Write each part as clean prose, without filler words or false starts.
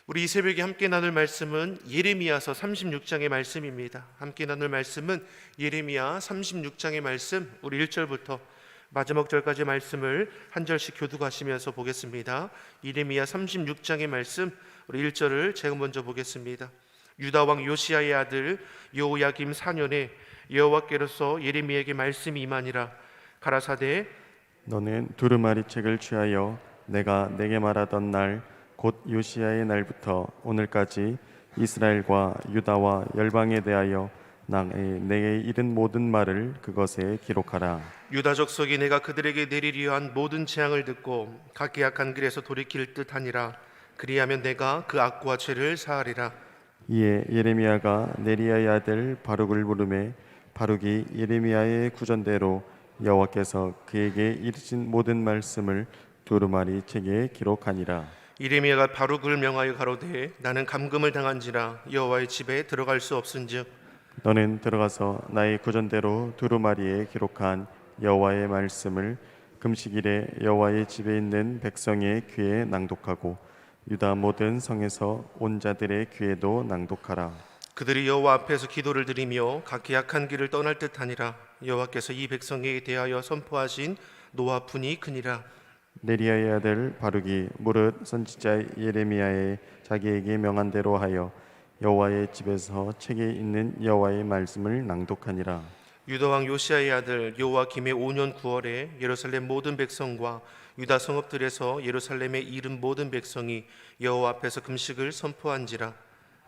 우리 이 새벽에 함께 나눌 말씀은 예레미야서 36장의 말씀입니다. 함께 나눌 말씀은 예레미야 36장의 말씀, 우리 1절부터 마지막 절까지 말씀을 한 절씩 교독하시면서 보겠습니다. 예레미야 36장의 말씀, 우리 1절을 제가 먼저 보겠습니다. 유다 왕 요시야의 아들 여호야김 4년에 여호와께로서 예레미야에게 말씀이 임하니라. 가라사대 너는 두루마리 책을 취하여 내가 내게 말하던 날 곧 요시야의 날부터 오늘까지 이스라엘과 유다와 열방에 대하여 내게 이른 모든 말을 그것에 기록하라. 유다 족속이 내가 그들에게 내리려 한 모든 재앙을 듣고 각기 악한 길에서 돌이킬 듯하니라. 그리하면 내가 그 악과 죄를 사하리라. 이에 예레미야가 네리야의 아들 바룩을 부르매 바룩이 예레미야의 구전대로 여호와께서 그에게 이르신 모든 말씀을 두루마리 책에 기록하니라. 예레미야가 바룩을 명하여 가로되 나는 감금을 당한지라 여호와의 집에 들어갈 수 없은즉 너는 들어가서 나의 구전대로 두루마리에 기록한 여호와의 말씀을 금식일에 여호와의 집에 있는 백성의 귀에 낭독하고 유다 모든 성에서 온 자들의 귀에도 낭독하라. 그들이 여호와 앞에서 기도를 드리며 각기 악한 길을 떠날 듯하니라. 여호와께서 이 백성에게 대하여 선포하신 노와 분이 크니라. 네리야의 아들 바룩이 무릇 선지자 예레미야의 자기에게 명한 대로 하여 여호와의 집에서 책에 있는 여호와의 말씀을 낭독하니라. 유다 왕 요시야의 아들 여호와김의 5년 9월에 예루살렘 모든 백성과 유다 성읍들에서 예루살렘에 이른 모든 백성이 여호와 앞에서 금식을 선포한지라.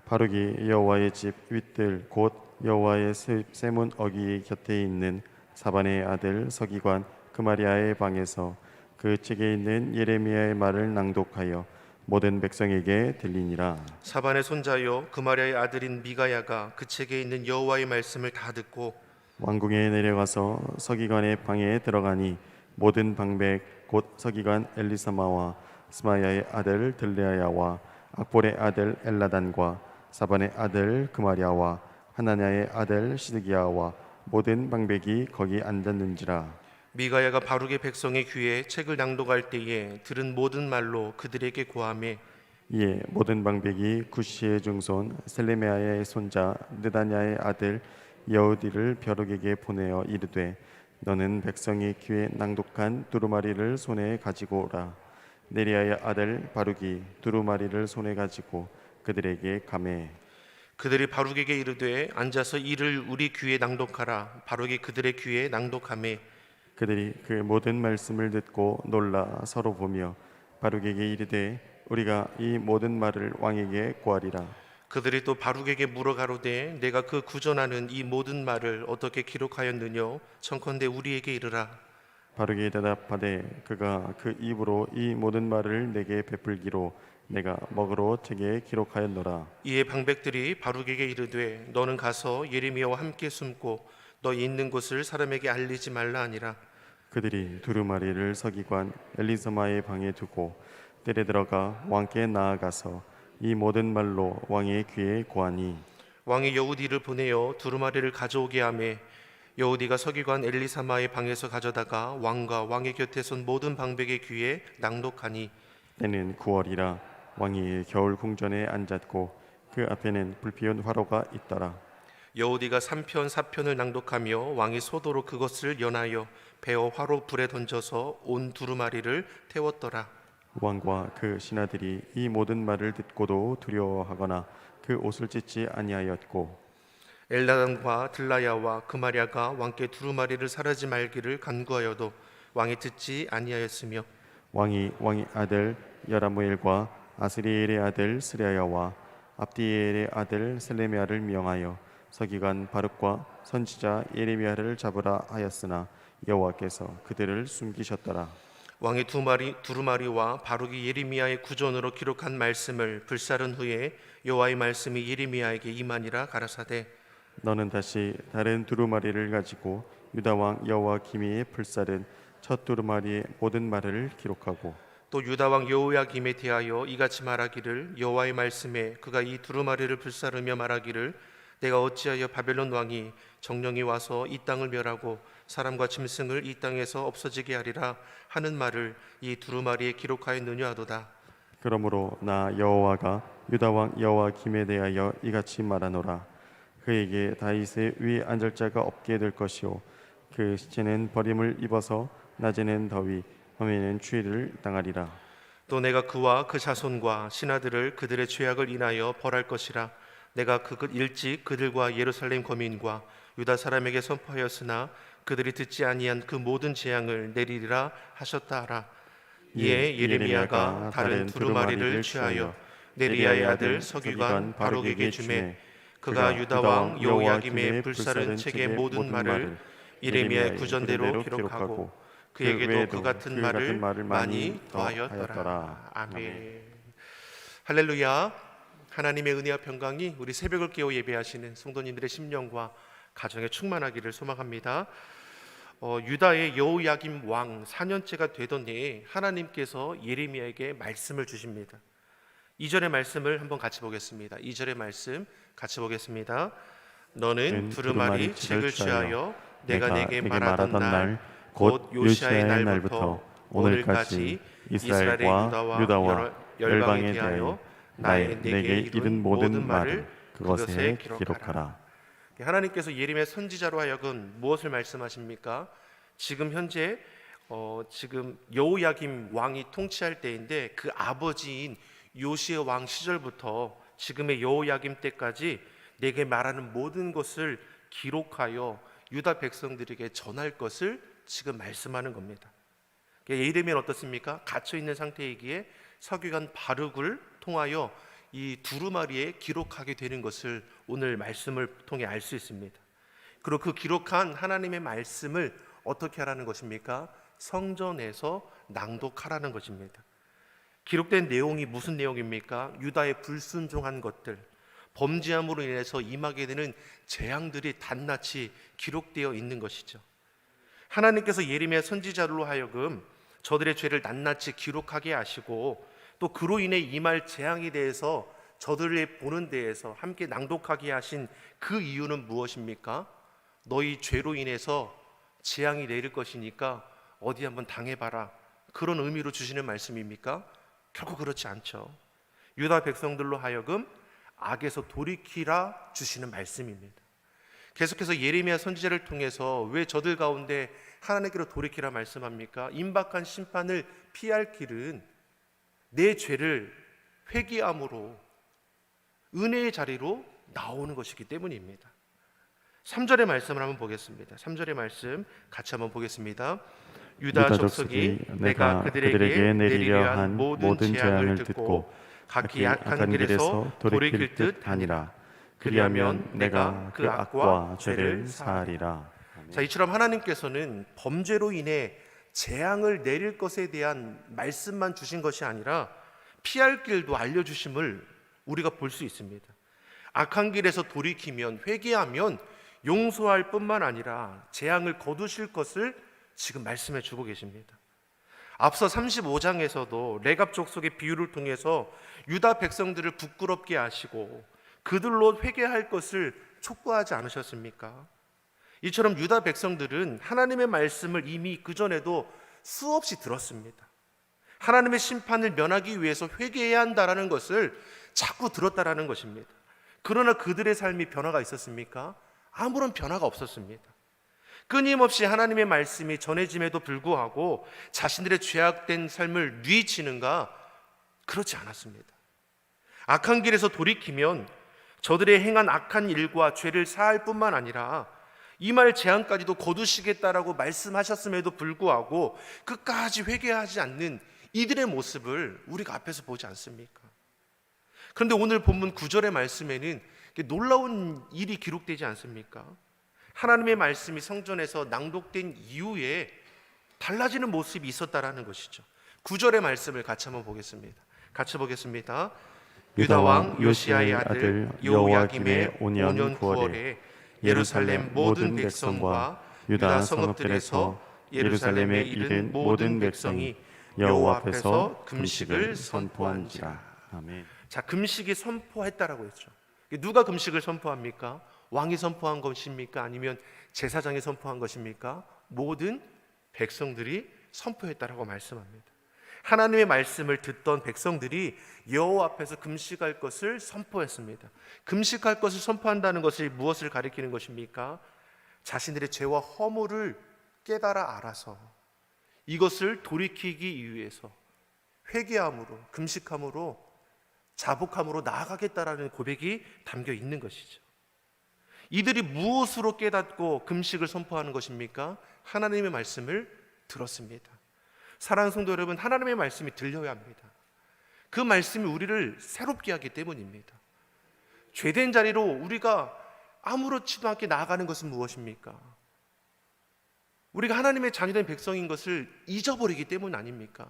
바룩이 여호와의 집 윗들 곧 여호와의 세문 어귀 곁에 있는 사반의 아들 서기관 그마리아의 방에서 그 책에 있는 예레미야의 말을 낭독하여 모든 백성에게 들리니라. 사반의 손자요 그마리아의 아들인 미가야가 그 책에 있는 여호와의 말씀을 다 듣고 왕궁에 내려가서 서기관의 방에 들어가니 모든 방백 곧 서기관 엘리사마와 스마야의 아들 들레야와 악볼의 아들 엘라단과 사반의 아들 그마리아와 하나냐의 아들 시드기야와 모든 방백이 거기 앉았는지라. 미가야가 바룩의 백성의 귀에 책을 낭독할 때에 들은 모든 말로 그들에게 고하매 이에 모든 방백이 구시의 중손 셀레메아의 손자 느다냐의 아들 여우디를 벼룩에게 보내어 이르되 너는 백성의 귀에 낭독한 두루마리를 손에 가지고 오라. 네리야의 아들 바룩이 두루마리를 손에 가지고 그들에게 가매 그들이 바룩에게 이르되 앉아서 이를 우리 귀에 낭독하라. 바룩이 그들의 귀에 낭독하매 그들이 그 모든 말씀을 듣고 놀라 서로 보며 바룩에게 이르되 우리가 이 모든 말을 왕에게 고하리라. 그들이 또 바룩에게 물어 가로되 내가 그 구전하는 이 모든 말을 어떻게 기록하였느냐 청컨대 우리에게 이르라. 바룩이 대답하되 그가 그 입으로 이 모든 말을 내게 베풀기로 내가 먹으로 책에 기록하였노라. 이에 방백들이 바룩에게 이르되 너는 가서 예레미야와 함께 숨고 너 있는 곳을 사람에게 알리지 말라 하니라. 그들이 두루마리를 서기관 엘리사마의 방에 두고 뜰에 들어가 왕께 나아가서 이 모든 말로 왕의 귀에 고하니 왕이 여우디를 보내어 두루마리를 가져오게 하매 여우디가 서기관 엘리사마의 방에서 가져다가 왕과 왕의 곁에 선 모든 방백의 귀에 낭독하니 때는 9월이라 왕이 겨울 궁전에 앉았고 그 앞에는 불피운 화로가 있더라. 여우디가 3편 4편을 낭독하며 왕이 소도로 그것을 연하여 베어 화로 불에 던져서 온 두루마리를 태웠더라. 왕과 그 신하들이 이 모든 말을 듣고도 두려워하거나 그 옷을 찢지 아니하였고 엘라단과 들라야와 그마리아가 왕께 두루마리를 사르지 말기를 간구하여도 왕이 듣지 아니하였으며 왕의 아들 여라무엘과 아스리엘의 아들 스레야와 압디엘의 아들 셀레미야를 명하여 서기관 바룩과 선지자 예레미야를 잡으라 하였으나 여호와께서 그들을 숨기셨더라. 왕이 두루마리와 바룩이 예레미야의 구전으로 기록한 말씀을 불사른 후에 여호와의 말씀이 예레미야에게 임하니라. 가라사대 너는 다시 다른 두루마리를 가지고 유다 왕 여호와김이 불사른 첫 두루마리의 모든 말을 기록하고 또 유다 왕 여호야김에 대하여 이같이 말하기를 여호와의 말씀에 그가 이 두루마리를 불사르며 말하기를 내가 어찌하여 바벨론 왕이 정령이 와서 이 땅을 멸하고 사람과 짐승을 이 땅에서 없어지게 하리라 하는 말을 이 두루마리에 기록하였느냐 하도다. 그러므로 나 여호와가 유다 왕 여호와김에 대하여 이같이 말하노라. 그에게 다윗의 위에 앉을 자가 없게 될 것이요 그 시체는 버림을 입어서 낮에는 더위 밤에는 추위를 당하리라. 또 내가 그와 그 자손과 신하들을 그들의 죄악을 인하여 벌할 것이라. 내가 일찍 그들과 예루살렘 거민과 유다 사람에게 선포하였으나 그들이 듣지 아니한 그 모든 재앙을 내리리라 하셨다 하라. 이에 예레미야가 다른 두루마리를 취하여 네리야의 아들 서기관 바룩에게 주매 그가 유다 왕 여호야김의 불사른 책의 모든 말을 예레미야의 구전대로 기록하고 그에게도 그 같은 말을 많이 더하였더라. 아멘. 할렐루야. 하나님의 은혜와 평강이 우리 새벽을 깨워 예배하시는 성도님들의 심령과 가정에 충만하기를 소망합니다. 유다의 여호야김 왕 4년째가 되던 해에 하나님께서 예레미야에게 말씀을 주십니다. 2절의 말씀을 한번 같이 보겠습니다. 2절의 말씀 같이 보겠습니다. 너는 두루마리 책을 취하여 내가 내게 말하던 날 곧 요시아의 날부터 오늘까지 이스라엘과 유다와 열방에 대하여 내게 이른 모든 말을 그것에 기록하라. 하나님께서 예레미야 선지자로 하여금 무엇을 말씀하십니까? 지금 현재 지금 여호야김 왕이 통치할 때인데 그 아버지인 요시야 왕 시절부터 지금의 여호야김 때까지 내게 말하는 모든 것을 기록하여 유다 백성들에게 전할 것을 지금 말씀하는 겁니다. 예레미야는 어떻습니까? 갇혀 있는 상태이기에 서기관 바룩을 통하여 이 두루마리에 기록하게 되는 것을 오늘 말씀을 통해 알 수 있습니다. 그리고 그 기록한 하나님의 말씀을 어떻게 하라는 것입니까? 성전에서 낭독하라는 것입니다. 기록된 내용이 무슨 내용입니까? 유다의 불순종한 것들, 범죄함으로 인해서 임하게 되는 재앙들이 단낱이 기록되어 있는 것이죠. 하나님께서 예레미야 선지자로 하여금 저들의 죄를 낱낱이 기록하게 하시고 또 그로 인해 임할 재앙에 대해서 저들의 보는 데에서 함께 낭독하게 하신 그 이유는 무엇입니까? 너희 죄로 인해서 재앙이 내릴 것이니까 어디 한번 당해봐라, 그런 의미로 주시는 말씀입니까? 결코 그렇지 않죠. 유다 백성들로 하여금 악에서 돌이키라 주시는 말씀입니다. 계속해서 예레미야 선지자를 통해서 왜 저들 가운데 하나님께로 돌이키라 말씀합니까? 임박한 심판을 피할 길은 내 죄를 회개함으로 은혜의 자리로 나오는 것이기 때문입니다. 3절의 말씀을 한번 보겠습니다. 3절의 말씀 같이 한번 보겠습니다. 유다 족속이 내가 그들에게 내리려 한 모든 재앙을 듣고 각기 악한 길에서 돌이킬 듯 하니라. 그리하면 내가 그 악과 죄를 사하리라. 자, 이처럼 하나님께서는 범죄로 인해 재앙을 내릴 것에 대한 말씀만 주신 것이 아니라 피할 길도 알려주심을 우리가 볼 수 있습니다. 악한 길에서 돌이키면, 회개하면 용서할 뿐만 아니라 재앙을 거두실 것을 지금 말씀해 주고 계십니다. 앞서 35장에서도 레갑 족속의 비유를 통해서 유다 백성들을 부끄럽게 하시고 그들로 회개할 것을 촉구하지 않으셨습니까? 이처럼 유다 백성들은 하나님의 말씀을 이미 그전에도 수없이 들었습니다. 하나님의 심판을 면하기 위해서 회개해야 한다는 것을 자꾸 들었다라는 것입니다. 그러나 그들의 삶이 변화가 있었습니까? 아무런 변화가 없었습니다. 끊임없이 하나님의 말씀이 전해짐에도 불구하고 자신들의 죄악된 삶을 뉘치는가? 그렇지 않았습니다. 악한 길에서 돌이키면 저들의 행한 악한 일과 죄를 사할 뿐만 아니라 임할 재앙까지도 거두시겠다라고 말씀하셨음에도 불구하고 끝까지 회개하지 않는 이들의 모습을 우리가 앞에서 보지 않습니까? 그런데 오늘 본문 9절의 말씀에는 놀라운 일이 기록되지 않습니까? 하나님의 말씀이 성전에서 낭독된 이후에 달라지는 모습이 있었다라는 것이죠. 9절의 말씀을 같이 한번 보겠습니다. 같이 보겠습니다. 유다 왕 요시야의 아들 여호야김의 5년 9월에 예루살렘 모든 백성과 유다 성읍들에서 예루살렘에 이른 모든 백성이 여호와 앞에서 금식을 선포한지라. 아멘. 자, 금식이 선포했다라고 했죠. 누가 금식을 선포합니까? 왕이 선포한 것입니까? 아니면 제사장이 선포한 것입니까? 모든 백성들이 선포했다라고 말씀합니다. 하나님의 말씀을 듣던 백성들이 여호와 앞에서 금식할 것을 선포했습니다. 금식할 것을 선포한다는 것이 무엇을 가리키는 것입니까? 자신들의 죄와 허물을 깨달아 알아서 이것을 돌이키기 위해서 회개함으로, 금식함으로, 자복함으로 나아가겠다라는 고백이 담겨 있는 것이죠. 이들이 무엇으로 깨닫고 금식을 선포하는 것입니까? 하나님의 말씀을 들었습니다. 사랑하는 성도 여러분, 하나님의 말씀이 들려야 합니다. 그 말씀이 우리를 새롭게 하기 때문입니다. 죄된 자리로 우리가 아무렇지도 않게 나아가는 것은 무엇입니까? 우리가 하나님의 자녀된 백성인 것을 잊어버리기 때문 아닙니까?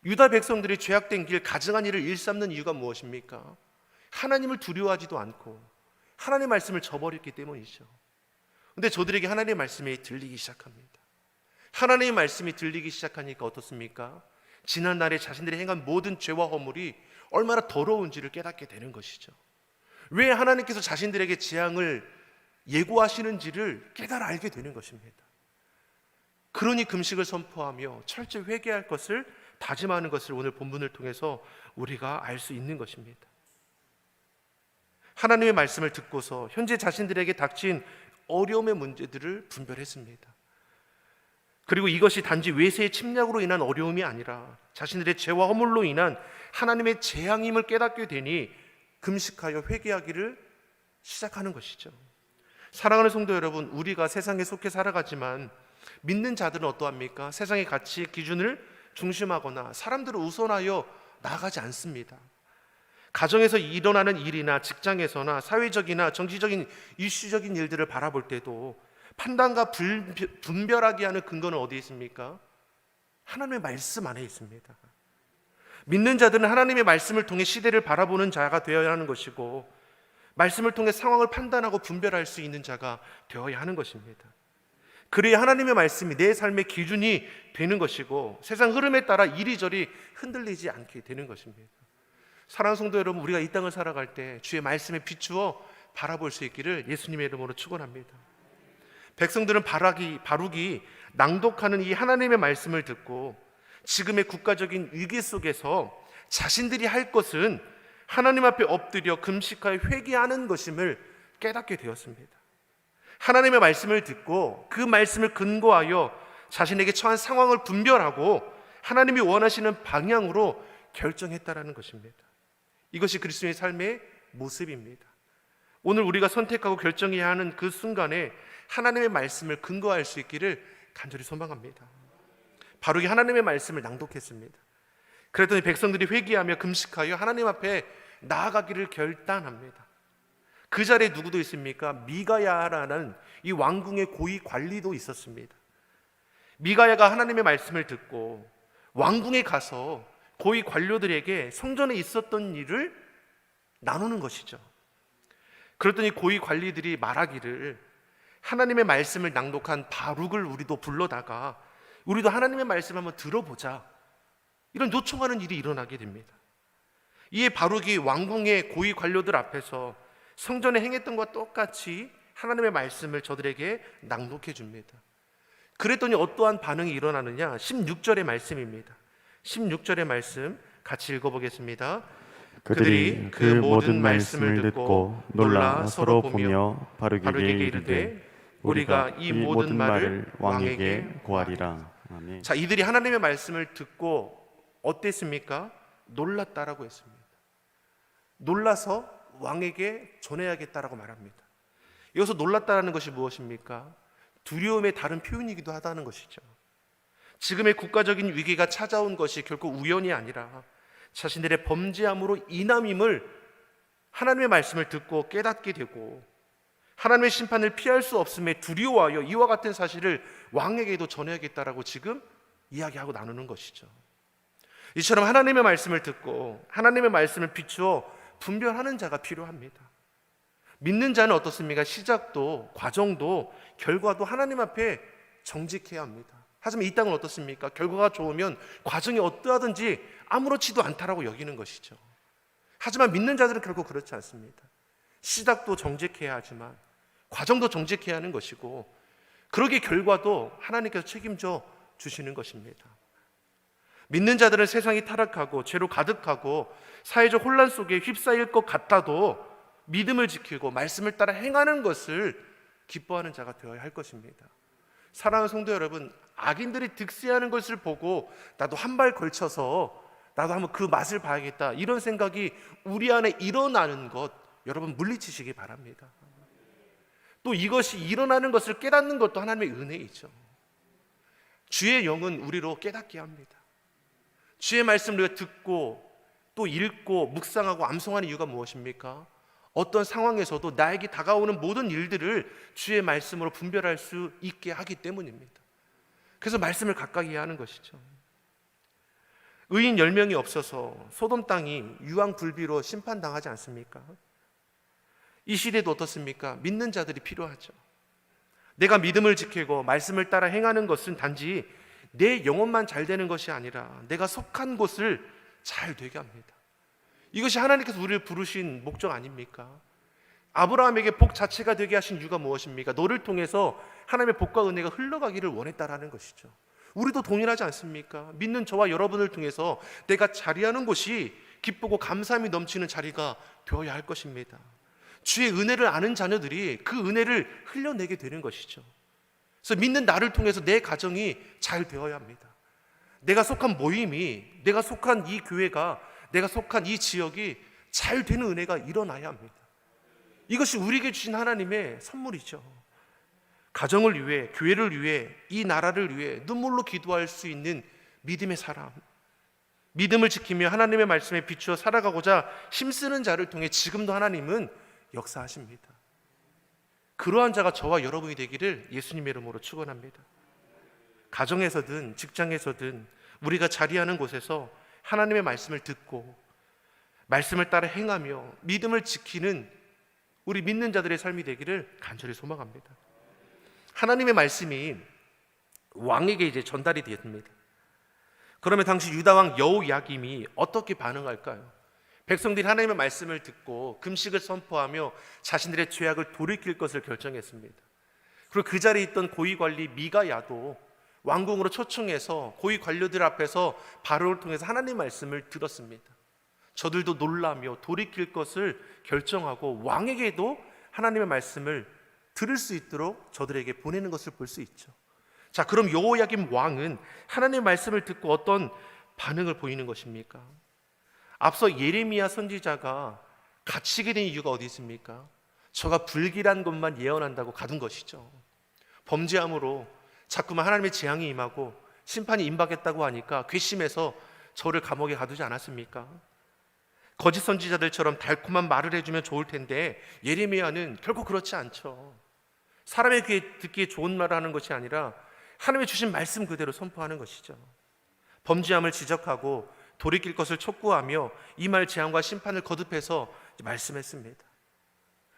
유다 백성들이 죄악된 길, 가증한 일을 일삼는 이유가 무엇입니까? 하나님을 두려워하지도 않고 하나님의 말씀을 저버렸기 때문이죠. 그런데 저들에게 하나님의 말씀이 들리기 시작합니다. 하나님의 말씀이 들리기 시작하니까 어떻습니까? 지난날에 자신들이 행한 모든 죄와 허물이 얼마나 더러운지를 깨닫게 되는 것이죠. 왜 하나님께서 자신들에게 재앙을 예고하시는지를 깨달아 알게 되는 것입니다. 그러니 금식을 선포하며 철저히 회개할 것을 다짐하는 것을 오늘 본문을 통해서 우리가 알 수 있는 것입니다. 하나님의 말씀을 듣고서 현재 자신들에게 닥친 어려움의 문제들을 분별했습니다. 그리고 이것이 단지 외세의 침략으로 인한 어려움이 아니라 자신들의 죄와 허물로 인한 하나님의 재앙임을 깨닫게 되니 금식하여 회개하기를 시작하는 것이죠. 사랑하는 성도 여러분, 우리가 세상에 속해 살아가지만 믿는 자들은 어떠합니까? 세상의 가치 기준을 중심하거나 사람들을 우선하여 나아가지 않습니다. 가정에서 일어나는 일이나 직장에서나 사회적이나 정치적인 이슈적인 일들을 바라볼 때도 판단과 분별하게 하는 근거는 어디에 있습니까? 하나님의 말씀 안에 있습니다. 믿는 자들은 하나님의 말씀을 통해 시대를 바라보는 자가 되어야 하는 것이고, 말씀을 통해 상황을 판단하고 분별할 수 있는 자가 되어야 하는 것입니다. 그래야 하나님의 말씀이 내 삶의 기준이 되는 것이고 세상 흐름에 따라 이리저리 흔들리지 않게 되는 것입니다. 사랑하는 성도 여러분, 우리가 이 땅을 살아갈 때 주의 말씀에 비추어 바라볼 수 있기를 예수님의 이름으로 축원합니다. 백성들은 바룩이 낭독하는 이 하나님의 말씀을 듣고 지금의 국가적인 위기 속에서 자신들이 할 것은 하나님 앞에 엎드려 금식하여 회개하는 것임을 깨닫게 되었습니다. 하나님의 말씀을 듣고 그 말씀을 근거하여 자신에게 처한 상황을 분별하고 하나님이 원하시는 방향으로 결정했다라는 것입니다. 이것이 그리스도의 삶의 모습입니다. 오늘 우리가 선택하고 결정해야 하는 그 순간에 하나님의 말씀을 근거할 수 있기를 간절히 소망합니다. 바룩이 하나님의 말씀을 낭독했습니다. 그랬더니 백성들이 회개하며 금식하여 하나님 앞에 나아가기를 결단합니다. 그 자리에 누구도 있습니까? 미가야라는 이 왕궁의 고위 관리도 있었습니다. 미가야가 하나님의 말씀을 듣고 왕궁에 가서 고위 관료들에게 성전에 있었던 일을 나누는 것이죠. 그랬더니 고위 관리들이 말하기를 하나님의 말씀을 낭독한 바룩을 우리도 불러다가 우리도 하나님의 말씀을 한번 들어보자, 이런 요청하는 일이 일어나게 됩니다. 이에 바룩이 왕궁의 고위 관료들 앞에서 성전에 행했던 것과 똑같이 하나님의 말씀을 저들에게 낭독해 줍니다. 그랬더니 어떠한 반응이 일어나느냐? 16절의 말씀입니다. 16절의 말씀 같이 읽어보겠습니다. 그들이 그 모든 말씀을 듣고 놀라 서로 보며 바룩에게 이르되 우리가 이 모든 말을 왕에게 고하리라. 아멘. 자, 이들이 하나님의 말씀을 듣고 어땠습니까? 놀랐다라고 했습니다. 놀라서 왕에게 전해야겠다라고 말합니다. 여기서 놀랐다라는 것이 무엇입니까? 두려움의 다른 표현이기도 하다는 것이죠. 지금의 국가적인 위기가 찾아온 것이 결코 우연이 아니라 자신들의 범죄함으로 인함임을 하나님의 말씀을 듣고 깨닫게 되고 하나님의 심판을 피할 수 없음에 두려워하여 이와 같은 사실을 왕에게도 전해야겠다라고 지금 이야기하고 나누는 것이죠. 이처럼 하나님의 말씀을 듣고 하나님의 말씀을 비추어 분별하는 자가 필요합니다. 믿는 자는 어떻습니까? 시작도 과정도 결과도 하나님 앞에 정직해야 합니다. 하지만 이 땅은 어떻습니까? 결과가 좋으면 과정이 어떠하든지 아무렇지도 않다라고 여기는 것이죠. 하지만 믿는 자들은 결코 그렇지 않습니다. 시작도 정직해야 하지만 과정도 정직해야 하는 것이고 그러기에 결과도 하나님께서 책임져 주시는 것입니다. 믿는 자들은 세상이 타락하고 죄로 가득하고 사회적 혼란 속에 휩싸일 것 같아도 믿음을 지키고 말씀을 따라 행하는 것을 기뻐하는 자가 되어야 할 것입니다. 사랑하는 성도 여러분, 악인들이 득세하는 것을 보고 나도 한 발 걸쳐서 나도 한번 그 맛을 봐야겠다, 이런 생각이 우리 안에 일어나는 것, 여러분 물리치시기 바랍니다. 또 이것이 일어나는 것을 깨닫는 것도 하나님의 은혜이죠. 주의 영은 우리로 깨닫게 합니다. 주의 말씀을 우리가 듣고 또 읽고 묵상하고 암송하는 이유가 무엇입니까? 어떤 상황에서도 나에게 다가오는 모든 일들을 주의 말씀으로 분별할 수 있게 하기 때문입니다. 그래서 말씀을 가까이 하는 것이죠. 의인 10명이 없어서 소돔 땅이 유황불비로 심판당하지 않습니까? 이 시대도 어떻습니까? 믿는 자들이 필요하죠. 내가 믿음을 지키고 말씀을 따라 행하는 것은 단지 내 영혼만 잘 되는 것이 아니라 내가 속한 곳을 잘 되게 합니다. 이것이 하나님께서 우리를 부르신 목적 아닙니까? 아브라함에게 복 자체가 되게 하신 이유가 무엇입니까? 너를 통해서 하나님의 복과 은혜가 흘러가기를 원했다라는 것이죠. 우리도 동일하지 않습니까? 믿는 저와 여러분을 통해서 내가 자리하는 곳이 기쁘고 감사함이 넘치는 자리가 되어야 할 것입니다. 주의 은혜를 아는 자녀들이 그 은혜를 흘려내게 되는 것이죠. 그래서 믿는 나를 통해서 내 가정이 잘 되어야 합니다. 내가 속한 모임이, 내가 속한 이 교회가, 내가 속한 이 지역이 잘 되는 은혜가 일어나야 합니다. 이것이 우리에게 주신 하나님의 선물이죠. 가정을 위해, 교회를 위해, 이 나라를 위해 눈물로 기도할 수 있는 믿음의 사람, 믿음을 지키며 하나님의 말씀에 비추어 살아가고자 힘쓰는 자를 통해 지금도 하나님은 역사하십니다. 그러한 자가 저와 여러분이 되기를 예수님의 이름으로 축원합니다. 가정에서든 직장에서든 우리가 자리하는 곳에서 하나님의 말씀을 듣고 말씀을 따라 행하며 믿음을 지키는 우리 믿는 자들의 삶이 되기를 간절히 소망합니다. 하나님의 말씀이 왕에게 이제 전달이 됩니다. 그러면 당시 유다 왕 여호야김이 어떻게 반응할까요? 백성들이 하나님의 말씀을 듣고 금식을 선포하며 자신들의 죄악을 돌이킬 것을 결정했습니다. 그리고 그 자리에 있던 고위관리 미가야도 왕궁으로 초청해서 고위 관료들 앞에서 바로를 통해서 하나님의 말씀을 들었습니다. 저들도 놀라며 돌이킬 것을 결정하고 왕에게도 하나님의 말씀을 들을 수 있도록 저들에게 보내는 것을 볼 수 있죠. 자, 그럼 여호야김 왕은 하나님의 말씀을 듣고 어떤 반응을 보이는 것입니까? 앞서 예레미야 선지자가 갇히게 된 이유가 어디 있습니까? 저가 불길한 것만 예언한다고 가둔 것이죠. 범죄함으로 자꾸만 하나님의 재앙이 임하고 심판이 임박했다고 하니까 괘씸해서 저를 감옥에 가두지 않았습니까? 거짓 선지자들처럼 달콤한 말을 해주면 좋을 텐데 예레미야는 결코 그렇지 않죠. 사람의 귀에 듣기에 좋은 말을 하는 것이 아니라 하나님의 주신 말씀 그대로 선포하는 것이죠. 범죄함을 지적하고 돌이킬 것을 촉구하며 임할 재앙과 심판을 거듭해서 말씀했습니다.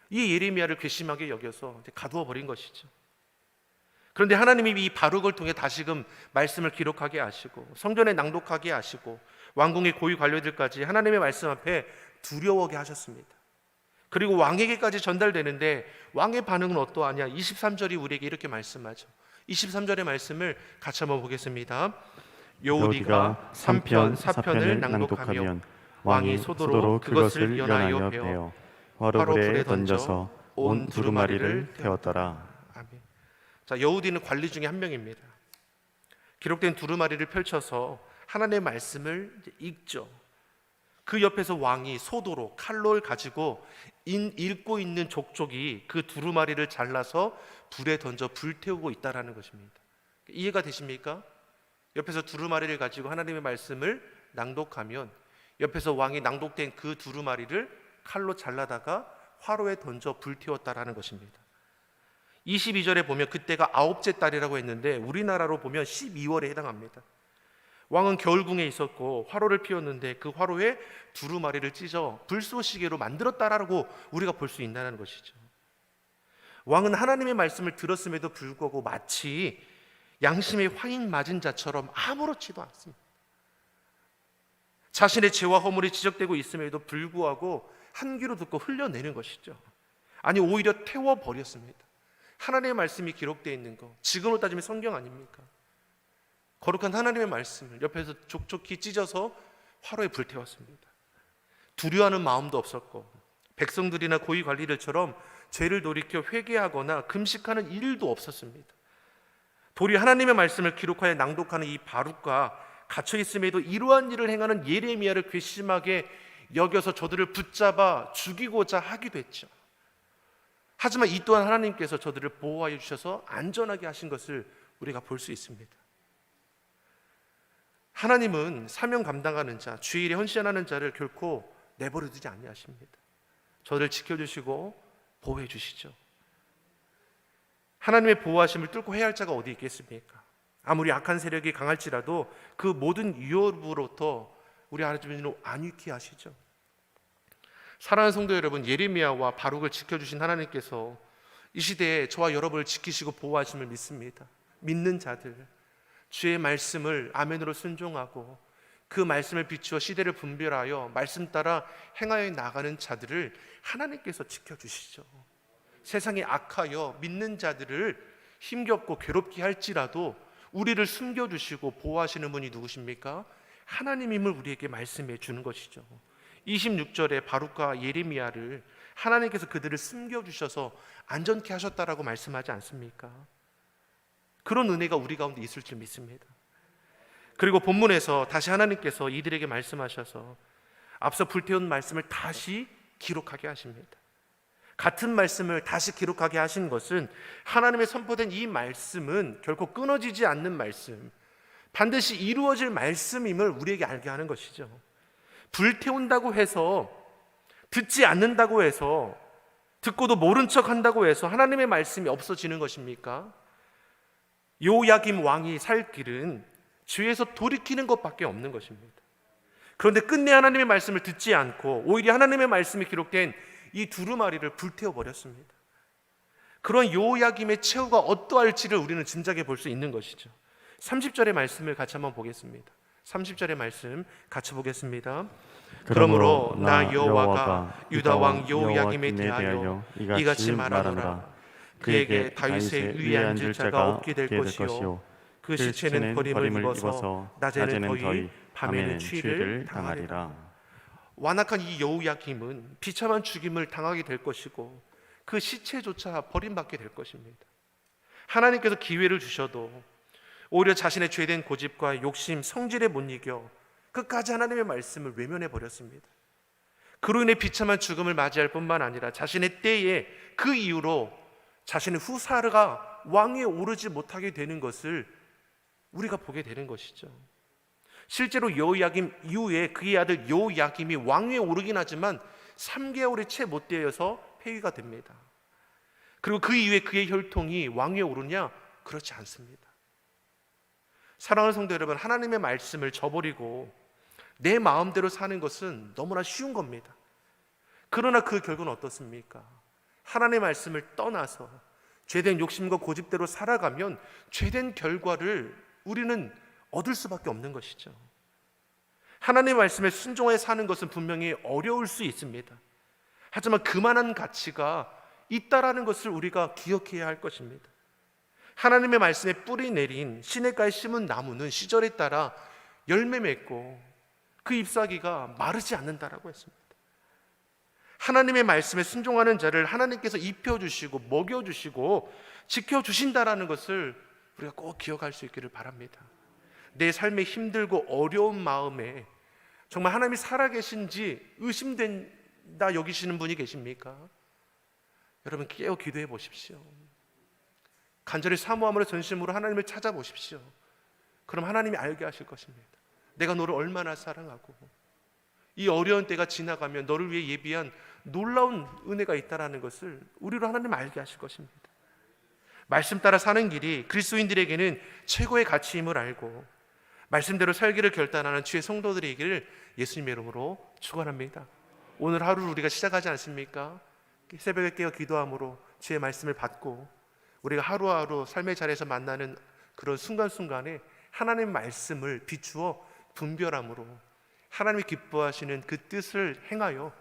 이 예레미야를 괘씸하게 여겨서 가두어 버린 것이죠. 그런데 하나님이 이 바룩을 통해 다시금 말씀을 기록하게 하시고 성전에 낭독하게 하시고 왕궁의 고위 관료들까지 하나님의 말씀 앞에 두려워하게 하셨습니다. 그리고 왕에게까지 전달되는데 왕의 반응은 어떠하냐? 23절이 우리에게 이렇게 말씀하죠. 23절의 말씀을 같이 한번 보겠습니다. 여호디가 3편 4편을 낭독하며 왕이 소도로 그것을 연하여 베어 화로불에 던져서 온 두루마리를 태웠더라. 아멘. 자, 여호디는 관리 중에 한 명입니다. 기록된 두루마리를 펼쳐서 하나님의 말씀을 읽죠. 그 옆에서 왕이 소도로 칼로 가지고 읽고 있는 족족이 그 두루마리를 잘라서 불에 던져 불태우고 있다라는 것입니다. 이해가 되십니까? 옆에서 두루마리를 가지고 하나님의 말씀을 낭독하면 옆에서 왕이 낭독된 그 두루마리를 칼로 잘라다가 화로에 던져 불태웠다라는 것입니다. 22절에 보면 그때가 9째 달이라고 했는데 우리나라로 보면 12월에 해당합니다. 왕은 겨울궁에 있었고 화로를 피웠는데 그 화로에 두루마리를 찢어 불쏘시개로 만들었다라고 우리가 볼 수 있다는 것이죠. 왕은 하나님의 말씀을 들었음에도 불구하고 마치 양심의 화인 맞은 자처럼 아무렇지도 않습니다. 자신의 죄와 허물이 지적되고 있음에도 불구하고 한 귀로 듣고 흘려내는 것이죠. 아니 오히려 태워버렸습니다. 하나님의 말씀이 기록되어 있는 거, 지금으로 따지면 성경 아닙니까? 거룩한 하나님의 말씀을 옆에서 촉촉히 찢어서 화로에 불태웠습니다. 두려워하는 마음도 없었고 백성들이나 고위 관리들처럼 죄를 돌이켜 회개하거나 금식하는 일도 없었습니다. 도리어 하나님의 말씀을 기록하여 낭독하는 이 바룩과 갇혀 있음에도 이러한 일을 행하는 예레미야를 괘씸하게 여겨서 저들을 붙잡아 죽이고자 하기도 했죠. 하지만 이 또한 하나님께서 저들을 보호하여 주셔서 안전하게 하신 것을 우리가 볼 수 있습니다. 하나님은 사명 감당하는 자, 주의 일에 헌신하는 자를 결코 내버려 두지 아니하십니다. 저를 지켜주시고 보호해 주시죠. 하나님의 보호하심을 뚫고 해야 할 자가 어디 있겠습니까? 아무리 악한 세력이 강할지라도 그 모든 위협으로부터 우리 하나님은 안위케 하시죠. 사랑하는 성도 여러분, 예레미야와 바룩을 지켜주신 하나님께서 이 시대에 저와 여러분을 지키시고 보호하심을 믿습니다. 믿는 자들, 주의 말씀을 아멘으로 순종하고 그 말씀을 비추어 시대를 분별하여 말씀 따라 행하여 나가는 자들을 하나님께서 지켜주시죠. 세상이 악하여 믿는 자들을 힘겹고 괴롭게 할지라도 우리를 숨겨주시고 보호하시는 분이 누구십니까? 하나님임을 우리에게 말씀해 주는 것이죠. 26절에 바룩과 예레미야를 하나님께서 그들을 숨겨주셔서 안전케 하셨다라고 말씀하지 않습니까? 그런 은혜가 우리 가운데 있을 줄 믿습니다. 그리고 본문에서 다시 하나님께서 이들에게 말씀하셔서 앞서 불태운 말씀을 다시 기록하게 하십니다. 같은 말씀을 다시 기록하게 하신 것은 하나님의 선포된 이 말씀은 결코 끊어지지 않는 말씀, 반드시 이루어질 말씀임을 우리에게 알게 하는 것이죠. 불태운다고 해서, 듣지 않는다고 해서, 듣고도 모른 척 한다고 해서 하나님의 말씀이 없어지는 것입니까? 요야김 왕이 살 길은 주에서 돌이키는 것밖에 없는 것입니다. 그런데 끝내 하나님의 말씀을 듣지 않고 오히려 하나님의 말씀이 기록된 이 두루마리를 불태워버렸습니다. 그런 요야김의 최후가 어떠할지를 우리는 짐작해 볼 수 있는 것이죠. 30절의 말씀을 같이 한번 보겠습니다. 30절의 말씀 같이 보겠습니다. 그러므로 나 여호와가 유다 왕 요야김에 대하여 이같이 말하노라. 그에게 다윗의 위에 앉을 자가 없게 될 것이요 그 시체는 버림을 입어서 낮에는 더위 밤에는 추위를 당하리라. 완악한 이 여호야김은 비참한 죽임을 당하게 될 것이고 그 시체조차 버림받게 될 것입니다. 하나님께서 기회를 주셔도 오히려 자신의 죄된 고집과 욕심, 성질에 못 이겨 끝까지 하나님의 말씀을 외면해 버렸습니다. 그로 인해 비참한 죽음을 맞이할 뿐만 아니라 자신의 때에 그 이후로 자신의 후사가 왕위에 오르지 못하게 되는 것을 우리가 보게 되는 것이죠. 실제로 여호야김 이후에 그의 아들 요야김이 왕위에 오르긴 하지만 3개월이 채 못 되어서 폐위가 됩니다. 그리고 그 이후에 그의 혈통이 왕위에 오르냐? 그렇지 않습니다. 사랑하는 성도 여러분, 하나님의 말씀을 저버리고 내 마음대로 사는 것은 너무나 쉬운 겁니다. 그러나 그 결과는 어떻습니까? 하나님의 말씀을 떠나서 죄된 욕심과 고집대로 살아가면 죄된 결과를 우리는 얻을 수밖에 없는 것이죠. 하나님의 말씀에 순종해 사는 것은 분명히 어려울 수 있습니다. 하지만 그만한 가치가 있다라는 것을 우리가 기억해야 할 것입니다. 하나님의 말씀에 뿌리 내린 시냇가에 심은 나무는 시절에 따라 열매 맺고 그 잎사귀가 마르지 않는다라고 했습니다. 하나님의 말씀에 순종하는 자를 하나님께서 입혀주시고 먹여주시고 지켜주신다라는 것을 우리가 꼭 기억할 수 있기를 바랍니다. 내 삶에 힘들고 어려운 마음에 정말 하나님이 살아계신지 의심된다 여기시는 분이 계십니까? 여러분 깨어 기도해 보십시오. 간절히 사모함으로 전심으로 하나님을 찾아보십시오. 그럼 하나님이 알게 하실 것입니다. 내가 너를 얼마나 사랑하고 이 어려운 때가 지나가면 너를 위해 예비한 놀라운 은혜가 있다는 것을 우리로 하나님 알게 하실 것입니다. 말씀 따라 사는 길이 그리스도인들에게는 최고의 가치임을 알고 말씀대로 살기를 결단하는 주의 성도들이기를 예수님의 이름으로 축원합니다. 오늘 하루를 우리가 시작하지 않습니까? 새벽에 깨어 기도함으로 주의 말씀을 받고 우리가 하루하루 삶의 자리에서 만나는 그런 순간순간에 하나님의 말씀을 비추어 분별함으로 하나님이 기뻐하시는 그 뜻을 행하여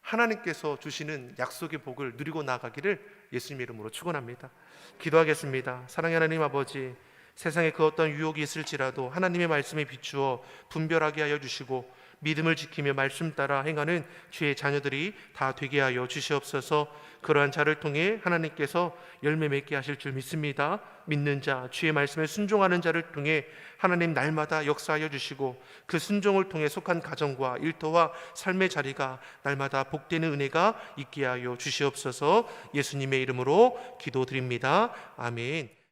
하나님께서 주시는 약속의 복을 누리고 나가기를 예수님의 이름으로 축원합니다. 기도하겠습니다. 사랑의 하나님 아버지, 세상에 그 어떤 유혹이 있을지라도 하나님의 말씀에 비추어 분별하게 하여 주시고 믿음을 지키며 말씀 따라 행하는 주의 자녀들이 다 되게 하여 주시옵소서. 그러한 자를 통해 하나님께서 열매 맺게 하실 줄 믿습니다. 믿는 자, 주의 말씀에 순종하는 자를 통해 하나님 날마다 역사하여 주시고 그 순종을 통해 속한 가정과 일터와 삶의 자리가 날마다 복되는 은혜가 있게 하여 주시옵소서. 예수님의 이름으로 기도드립니다. 아멘.